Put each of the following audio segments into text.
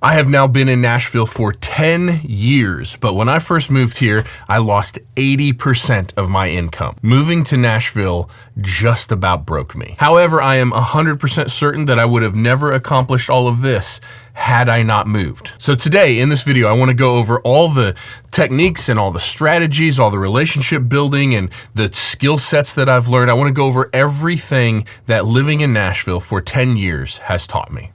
I have now been in Nashville for 10 years, but when I first moved here, I lost 80% of my income. Moving to Nashville just about broke me. However, I am 100% certain that I would have never accomplished all of this had I not moved. So today in this video, I want to go over all the techniques and all the strategies, all the relationship building and the skill sets that I've learned. I want to go over everything that living in Nashville for 10 years has taught me.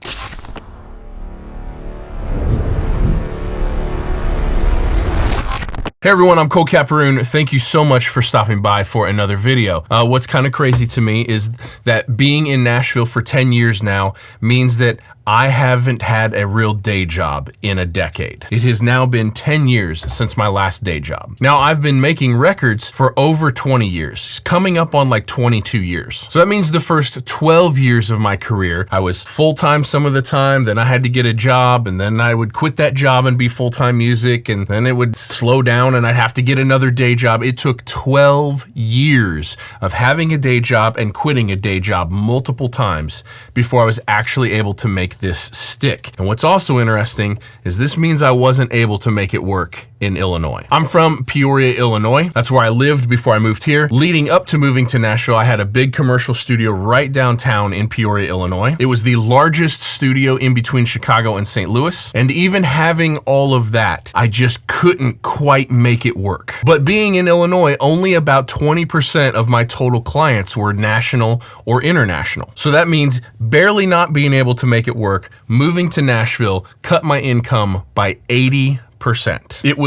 Hey everyone, I'm Cole Caparoon. Thank you so much for stopping by for another video. What's kind of crazy to me is that being in Nashville for 10 years now means that I haven't had a real day job in a decade. It has now been 10 years since my last day job. Now, I've been making records for over 20 years, coming up on like 22 years. So that means the first 12 years of my career, I was full-time some of the time, then I had to get a job, and then I would quit that job and be full-time music, and then it would slow down and I'd have to get another day job. It took 12 years of having a day job and quitting a day job multiple times before I was actually able to make this stick. And what's also interesting is this means I wasn't able to make it work in Illinois. I'm from Peoria, Illinois. That's where I lived before I moved here. Leading up to moving to Nashville, I had a big commercial studio right downtown in Peoria, Illinois. It was the largest studio in between Chicago and St. Louis. And even having all of that, I just couldn't quite make it work. But being in Illinois, only about 20% of my total clients were national or international. So that means barely not being able to make it work, moving to Nashville cut my income by 80%. It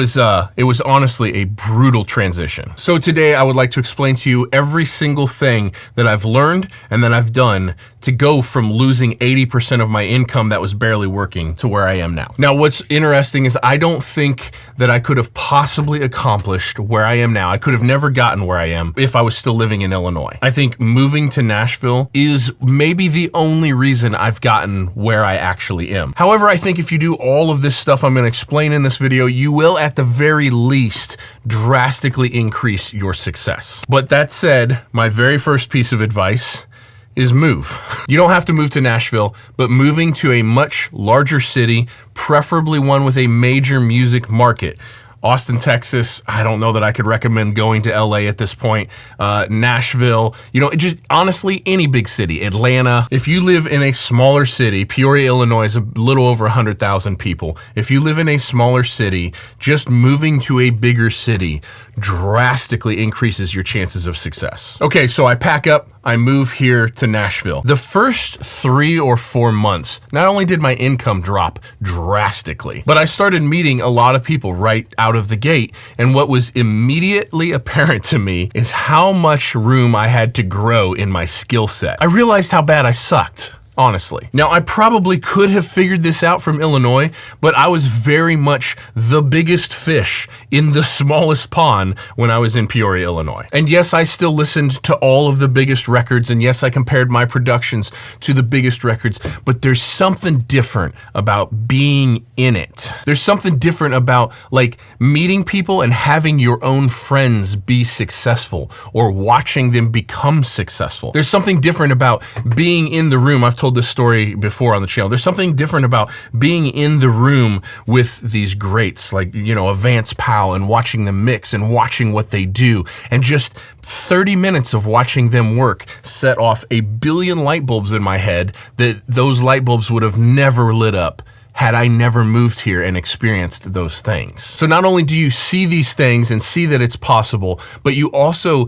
was honestly a brutal transition. So today I would like to explain to you every single thing that I've learned and that I've done to go from losing 80% of my income that was barely working to where I am now. Now, what's interesting is I don't think that I could have possibly accomplished where I am now. I could have never gotten where I am if I was still living in Illinois. I think moving to Nashville is maybe the only reason I've gotten where I actually am. However, I think if you do all of this stuff I'm going to explain in this video, you will at the very least drastically increase your success. But that said, my very first piece of advice is move. You don't have to move to Nashville, but moving to a much larger city, preferably one with a major music market. Austin, Texas, I don't know that I could recommend going to LA at this point. Nashville, just honestly, any big city. Atlanta. If you live in a smaller city, Peoria, Illinois is a little over 100,000 people. If you live in a smaller city, just moving to a bigger city drastically increases your chances of success. Okay, so I pack up, I move here to Nashville. The first 3 or 4 months, not only did my income drop drastically, but I started meeting a lot of people right out of the gate. And what was immediately apparent to me is how much room I had to grow in my skill set. I realized how bad I sucked. Honestly. Now, I probably could have figured this out from Illinois, but I was very much the biggest fish in the smallest pond when I was in Peoria, Illinois. And yes, I still listened to all of the biggest records, and yes, I compared my productions to the biggest records, but there's something different about being in it. There's something different about like meeting people and having your own friends be successful or watching them become successful. There's something different about being in the room. I've told this story before on the channel. There's something different about being in the room with these greats like, a Vance Powell and watching them mix and watching what they do. And just 30 minutes of watching them work set off a billion light bulbs in my head that those light bulbs would have never lit up had I never moved here and experienced those things. So not only do you see these things and see that it's possible, but you also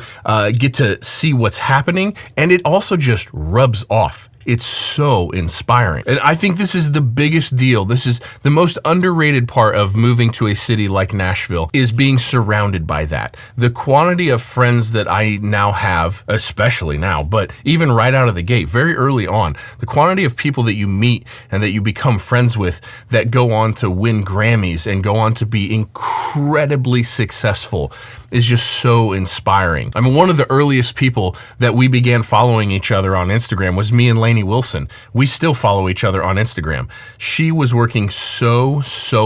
get to see what's happening, and it also just rubs off. It's so inspiring. And I think this is the biggest deal. This is the most underrated part of moving to a city like Nashville, is being surrounded by that. The quantity of friends that I now have, especially now, but even right out of the gate, very early on, the quantity of people that you meet and that you become friends with that go on to win Grammys and go on to be incredibly successful is just so inspiring. I mean, one of the earliest people that we began following each other on Instagram was me and Lainey Wilson. We still follow each other on Instagram. She was working so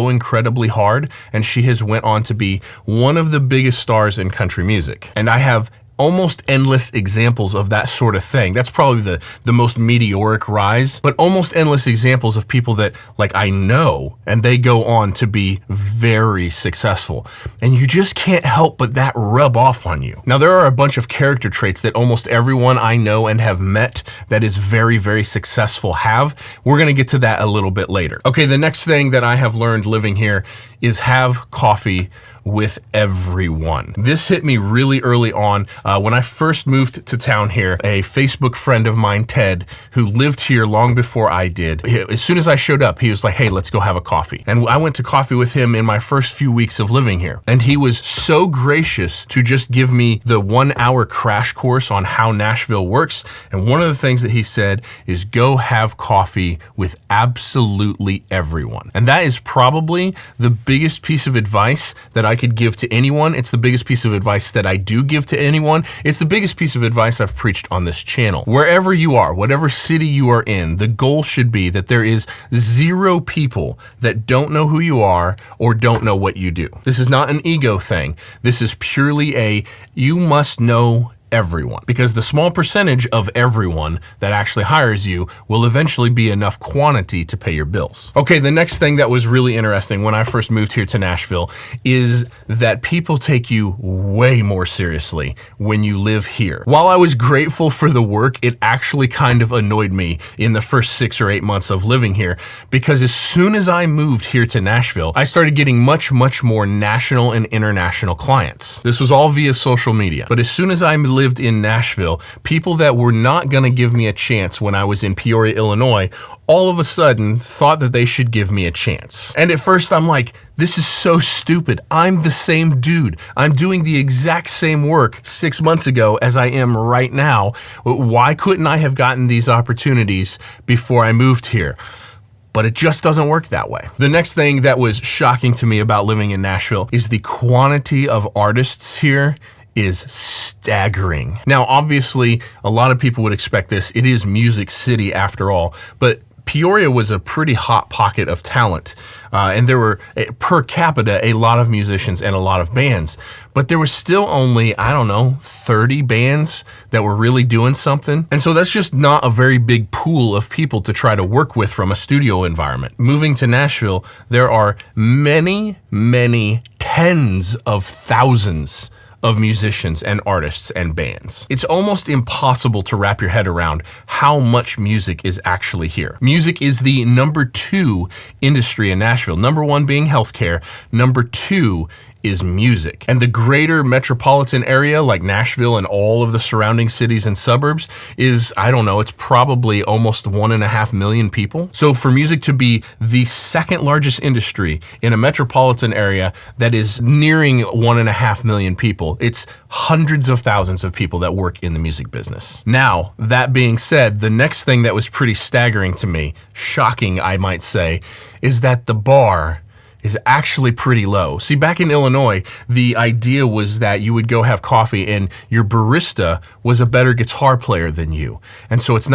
incredibly hard, and she has went on to be one of the biggest stars in country music. And I have almost endless examples of that sort of thing. That's probably the most meteoric rise, but almost endless examples of people that like I know, and they go on to be very successful. And you just can't help but that rub off on you. Now, there are a bunch of character traits that almost everyone I know and have met that is very, very successful have. We're gonna get to that a little bit later. Okay, the next thing that I have learned living here is have coffee with everyone. This hit me really early on. When I first moved to town here, a Facebook friend of mine, Ted, who lived here long before I did, as soon as I showed up, he was like, hey, let's go have a coffee. And I went to coffee with him in my first few weeks of living here. And he was so gracious to just give me the 1-hour crash course on how Nashville works. And one of the things that he said is go have coffee with absolutely everyone. And that is probably the biggest piece of advice that I could give to anyone. It's the biggest piece of advice that I do give to anyone. It's the biggest piece of advice I've preached on this channel. Wherever you are, whatever city you are in, the goal should be that there is 0 people that don't know who you are or don't know what you do. This is not an ego thing. This is purely you must know everyone, because the small percentage of everyone that actually hires you will eventually be enough quantity to pay your bills. Okay, the next thing that was really interesting when I first moved here to Nashville is that people take you way more seriously when you live here. While I was grateful for the work, it actually kind of annoyed me in the first 6 or 8 months of living here, because as soon as I moved here to Nashville, I started getting much, much more national and international clients. This was all via social media. But as soon as I lived in Nashville, people that were not going to give me a chance when I was in Peoria, Illinois, all of a sudden thought that they should give me a chance. And at first I'm like, this is so stupid. I'm the same dude. I'm doing the exact same work 6 months ago as I am right now. Why couldn't I have gotten these opportunities before I moved here? But it just doesn't work that way. The next thing that was shocking to me about living in Nashville is the quantity of artists here is staggering. Now, obviously, a lot of people would expect this. It is Music City after all, but Peoria was a pretty hot pocket of talent, and there were, per capita, a lot of musicians and a lot of bands. But there was still only, I don't know, 30 bands that were really doing something. And so that's just not a very big pool of people to try to work with from a studio environment. Moving to Nashville, there are many, many tens of thousands of musicians and artists and bands. It's almost impossible to wrap your head around how much music is actually here. Music is the #2 industry in Nashville. #1 being healthcare, #2 is music. And the greater metropolitan area like Nashville and all of the surrounding cities and suburbs is, I don't know, it's probably almost 1.5 million people. So for music to be the second largest industry in a metropolitan area that is nearing 1.5 million people, it's hundreds of thousands of people that work in the music business. Now, that being said, the next thing that was pretty staggering to me, shocking I might say, is that the bar is actually pretty low. See, back in Illinois, the idea was that you would go have coffee and your barista was a better guitar player than you. And so it's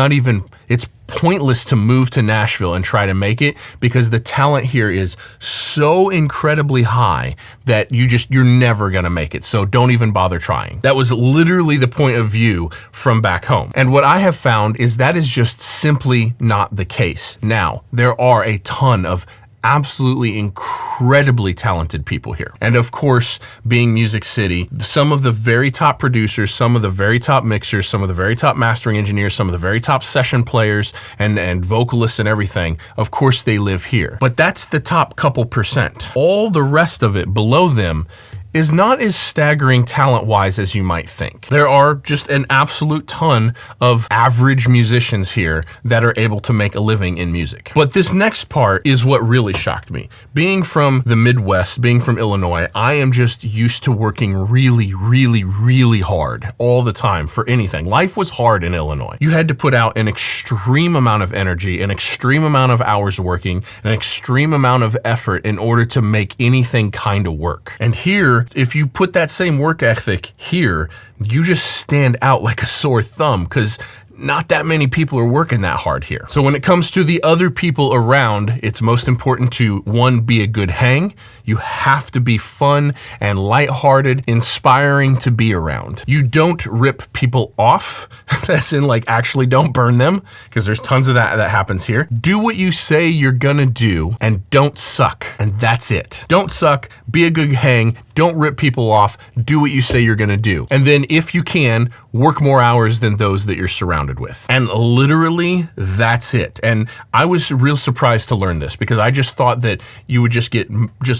pointless to move to Nashville and try to make it, because the talent here is so incredibly high that you're never gonna make it. So don't even bother trying. That was literally the point of view from back home. And what I have found is that is just simply not the case. Now, there are a ton of absolutely incredibly talented people here. And of course, being Music City, some of the very top producers, some of the very top mixers, some of the very top mastering engineers, some of the very top session players and vocalists and everything, of course they live here. But that's the top couple percent. All the rest of it below them is not as staggering talent-wise as you might think. There are just an absolute ton of average musicians here that are able to make a living in music. But this next part is what really shocked me. Being from the Midwest, being from Illinois, I am just used to working really, really, really hard all the time for anything. Life was hard in Illinois. You had to put out an extreme amount of energy, an extreme amount of hours working, an extreme amount of effort in order to make anything kind of work. And here, if you put that same work ethic here, you just stand out like a sore thumb, because not that many people are working that hard here. So when it comes to the other people around, it's most important to, one, be a good hang. You have to be fun and lighthearted, inspiring to be around. You don't rip people off. That's in like actually don't burn them, because there's tons of that happens here. Do what you say you're gonna do and don't suck. And that's it. Don't suck, be a good hang, don't rip people off, do what you say you're gonna do. And then if you can, work more hours than those that you're surrounded with. And literally, that's it. And I was real surprised to learn this, because I just thought that you would just get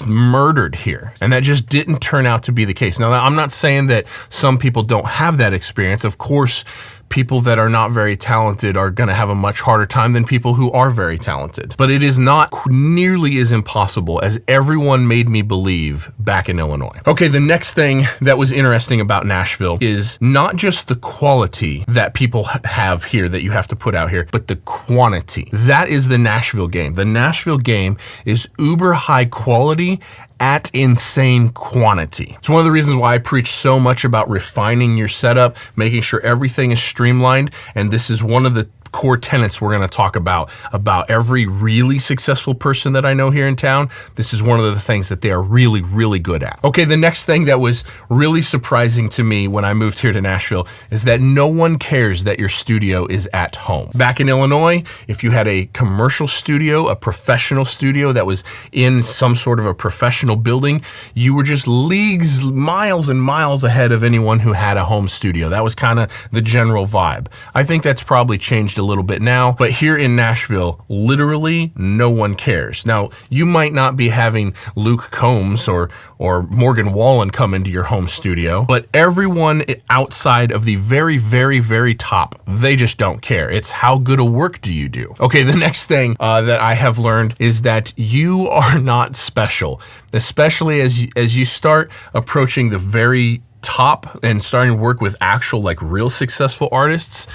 murdered here. And that just didn't turn out to be the case. Now, I'm not saying that some people don't have that experience. Of course, people that are not very talented are going to have a much harder time than people who are very talented. But it is not nearly as impossible as everyone made me believe back in Illinois. Okay, the next thing that was interesting about Nashville is not just the quality that people have here that you have to put out here, but the quantity. That is the Nashville game. The Nashville game is uber high quality at insane quantity. It's one of the reasons why I preach so much about refining your setup, making sure everything is streamlined, and this is one of the core tenets we're going to talk about every really successful person that I know here in town. This is one of the things that they are really, really good at. Okay, the next thing that was really surprising to me when I moved here to Nashville is that no one cares that your studio is at home. Back in Illinois, if you had a commercial studio, a professional studio that was in some sort of a professional building, you were just leagues, miles and miles ahead of anyone who had a home studio. That was kind of the general vibe. I think that's probably changed a little bit now, but here in Nashville, literally no one cares. Now, you might not be having Luke Combs or Morgan Wallen come into your home studio, but everyone outside of the very, very, very top, they just don't care. It's how good a work do you do? Okay, the next thing that I have learned is that you are not special, especially as you start approaching the very top and starting to work with actual, like, real successful artists.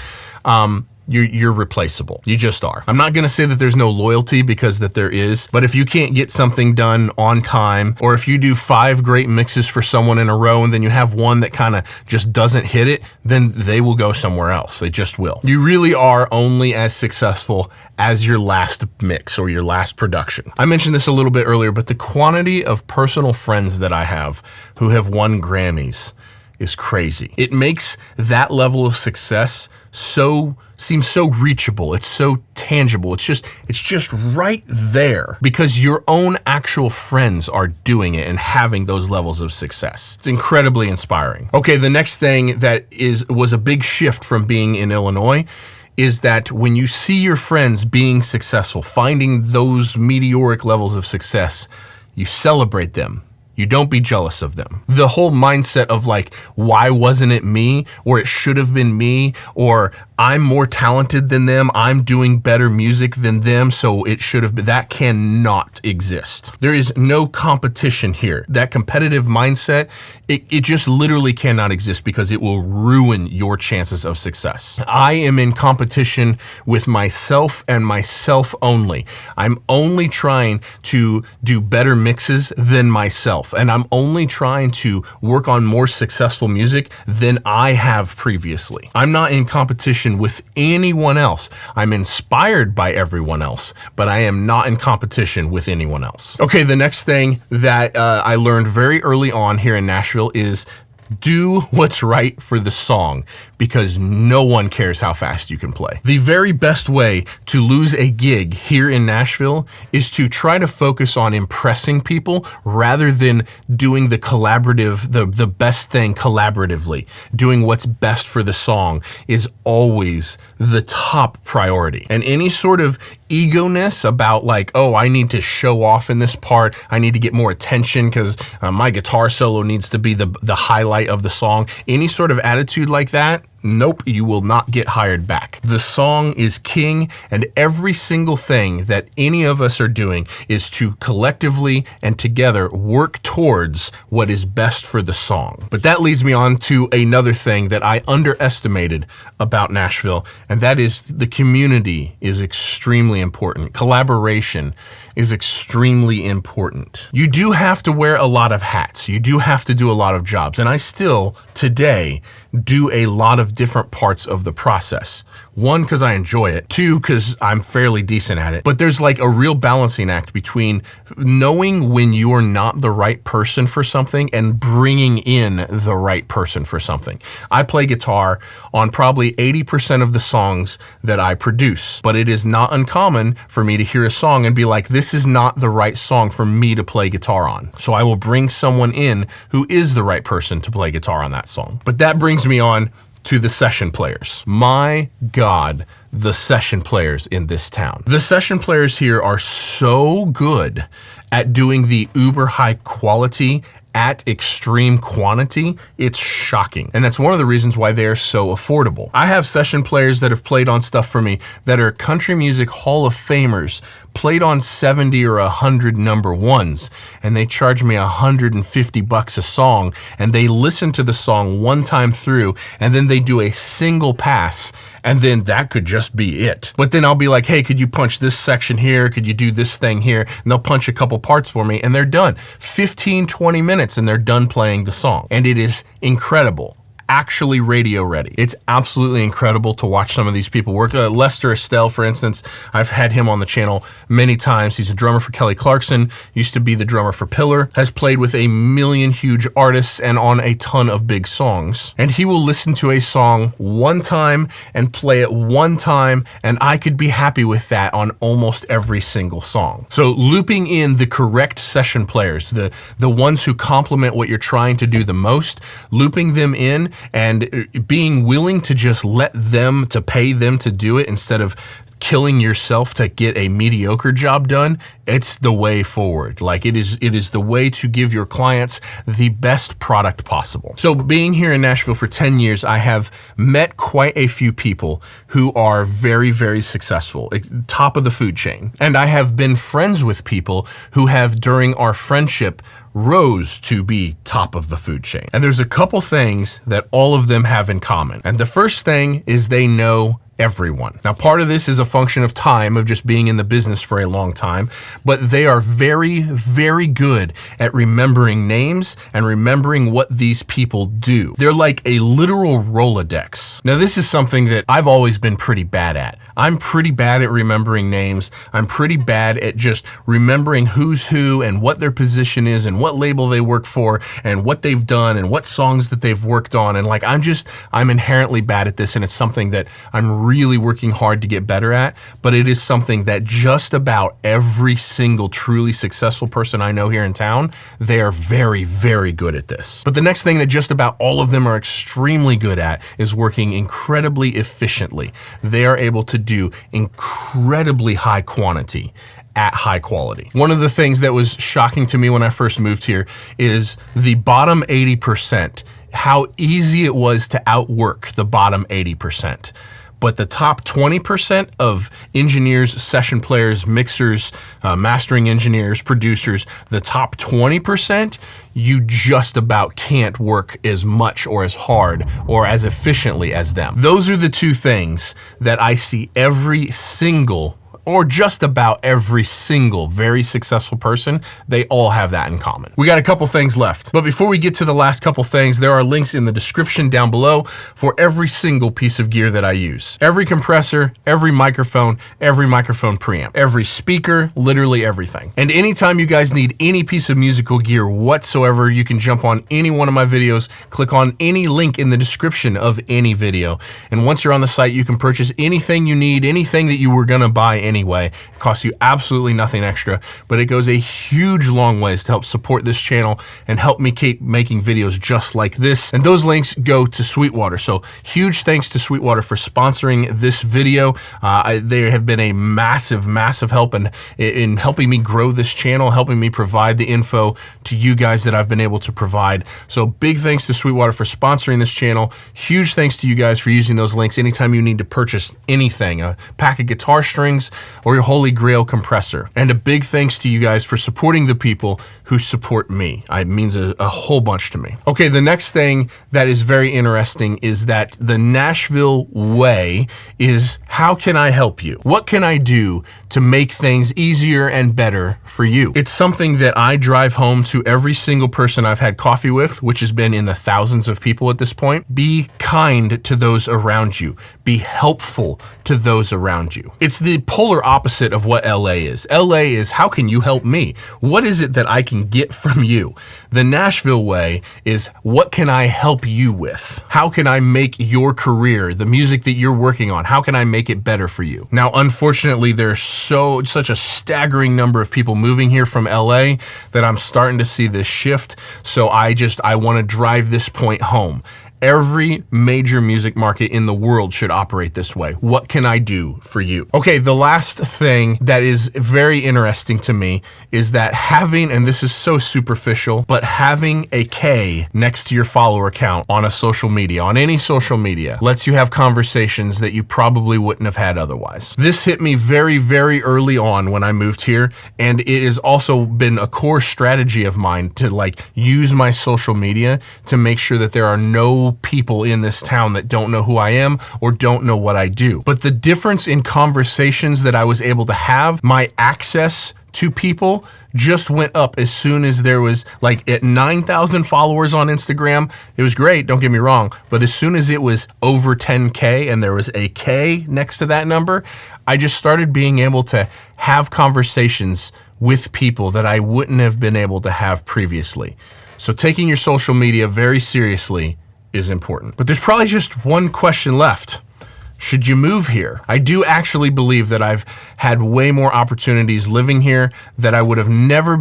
You're replaceable. You just are. I'm not going to say that there's no loyalty, because that there is, but if you can't get something done on time, or if you do 5 great mixes for someone in a row and then you have one that kind of just doesn't hit it, then they will go somewhere else. They just will. You really are only as successful as your last mix or your last production. I mentioned this a little bit earlier, but the quantity of personal friends that I have who have won Grammys is crazy. It makes that level of success seems so reachable. It's so tangible. It's just right there, because your own actual friends are doing it and having those levels of success. It's incredibly inspiring. Okay, the next thing that was a big shift from being in Illinois is that when you see your friends being successful, finding those meteoric levels of success, you celebrate them. You don't be jealous of them. The whole mindset of like, why wasn't it me? Or it should have been me, or I'm more talented than them, I'm doing better music than them, so it should have been. That cannot exist. There is no competition here. That competitive mindset, it just literally cannot exist, because it will ruin your chances of success. I am in competition with myself and myself only. I'm only trying to do better mixes than myself, and I'm only trying to work on more successful music than I have previously. I'm not in competition with anyone else. I'm inspired by everyone else, but I am not in competition with anyone else. Okay, the next thing that I learned very early on here in Nashville is do what's right for the song, because no one cares how fast you can play. The very best way to lose a gig here in Nashville is to try to focus on impressing people rather than doing the collaborative, the best thing collaboratively. Doing what's best for the song is always the top priority. And any sort of ego-ness about like, oh, I need to show off in this part, I need to get more attention because my guitar solo needs to be the highlight of the song. Any sort of attitude like that, nope, you will not get hired back. The song is king, and every single thing that any of us are doing is to collectively and together work towards what is best for the song. But that leads me on to another thing that I underestimated about Nashville, and that is the community is extremely important. Collaboration is extremely important. You do have to wear a lot of hats. You do have to do a lot of jobs. And I still, today, do a lot of different parts of the process. One, because I enjoy it. Two, because I'm fairly decent at it. But there's like a real balancing act between knowing when you're not the right person for something and bringing in the right person for something. I play guitar on probably 80% of the songs that I produce, but it is not uncommon for me to hear a song and be like, this is not the right song for me to play guitar on. So I will bring someone in who is the right person to play guitar on that song. But that brings me on to the session players. My God, the session players in this town. The session players here are so good at doing the uber high quality at extreme quantity. It's shocking. And that's one of the reasons why they're so affordable. I have session players that have played on stuff for me that are country music Hall of Famers, played on 70 or 100 number ones, and they charge me $150 a song, and they listen to the song one time through, and then they do a single pass, and then that could just be it. But then I'll be like, hey, could you punch this section here? Could you do this thing here? And they'll punch a couple parts for me, and they're done. 15, 20 minutes, and they're done playing the song. And it is incredible. Actually radio ready. It's absolutely incredible to watch some of these people work. Lester Estelle, for instance, I've had him on the channel many times. He's a drummer for Kelly Clarkson, used to be the drummer for Pillar, has played with a million huge artists and on a ton of big songs. And he will listen to a song one time and play it one time, and I could be happy with that on almost every single song. So looping in the correct session players, the ones who complement what you're trying to do the most, looping them in and being willing to just let them, to pay them to do it instead of killing yourself to get a mediocre job done, it's the way forward. Like it is the way to give your clients the best product possible. So being here in Nashville for 10 years, I have met quite a few people who are very, very successful, top of the food chain. And I have been friends with people who have, during our friendship, rose to be top of the food chain. And there's a couple things that all of them have in common. And the first thing is they know everyone. Now, part of this is a function of time, of just being in the business for a long time, but they are very, very good at remembering names and remembering what these people do. They're like a literal Rolodex. Now, this is something that I've always been pretty bad at. I'm pretty bad at remembering names. I'm pretty bad at just remembering who's who and what their position is and what label they work for and what they've done and what songs that they've worked on. And like, I'm inherently bad at this, and it's something that I'm really working hard to get better at, but it is something that just about every single truly successful person I know here in town, they are very, very good at this. But the next thing that just about all of them are extremely good at is working incredibly efficiently. They are able to do incredibly high quantity at high quality. One of the things that was shocking to me when I first moved here is the bottom 80%, how easy it was to outwork the bottom 80%. But the top 20% of engineers, session players, mixers, mastering engineers, producers, the top 20%, you just about can't work as much or as hard or as efficiently as them. Those are the two things that I see every single, or just about every single very successful person, they all have that in common. We got a couple things left, but before we get to the last couple things, there are links in the description down below for every single piece of gear that I use. Every compressor, every microphone preamp, every speaker, literally everything. And anytime you guys need any piece of musical gear whatsoever, you can jump on any one of my videos, click on any link in the description of any video. And once you're on the site, you can purchase anything you need, anything that you were gonna buy anyway. It costs you absolutely nothing extra, but it goes a huge long ways to help support this channel and help me keep making videos just like this. And those links go to Sweetwater. So huge thanks to Sweetwater for sponsoring this video. They have been a massive, massive help in helping me grow this channel, helping me provide the info to you guys that I've been able to provide. So big thanks to Sweetwater for sponsoring this channel. Huge thanks to you guys for using those links anytime you need to purchase anything, a pack of guitar strings or your Holy Grail compressor. And a big thanks to you guys for supporting the people who support me. It means a whole bunch to me. Okay, the next thing that is very interesting is that the Nashville way is, how can I help you? What can I do to make things easier and better for you? It's something that I drive home to every single person I've had coffee with, which has been in the thousands of people at this point. Be kind to those around you. Be helpful to those around you. It's the polar opposite of what LA is. LA is, how can you help me? What is it that I can get from you? The Nashville way is, what can I help you with? How can I make your career, the music that you're working on, how can I make it better for you? Now, unfortunately, there's such a staggering number of people moving here from LA that I'm starting to see this shift. So I want to drive this point home. Every major music market in the world should operate this way. What can I do for you? Okay, the last thing that is very interesting to me is that having, and this is so superficial, but having a K next to your follower count on a social media, on any social media, lets you have conversations that you probably wouldn't have had otherwise. This hit me very, very early on when I moved here, and it has also been a core strategy of mine to use my social media to make sure that there are no people in this town that don't know who I am or don't know what I do. But the difference in conversations that I was able to have, my access to people just went up as soon as there was, at 9,000 followers on Instagram, it was great, don't get me wrong, but as soon as it was over 10K and there was a K next to that number, I just started being able to have conversations with people that I wouldn't have been able to have previously. So taking your social media very seriously is important. But there's probably just one question left. Should you move here? I do actually believe that I've had way more opportunities living here that I would have never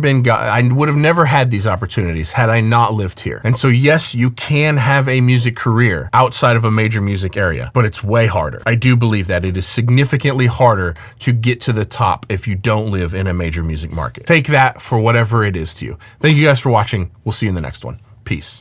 had these opportunities had I not lived here. And so yes, you can have a music career outside of a major music area, but it's way harder. I do believe that it is significantly harder to get to the top if you don't live in a major music market. Take that for whatever it is to you. Thank you guys for watching. We'll see you in the next one. Peace.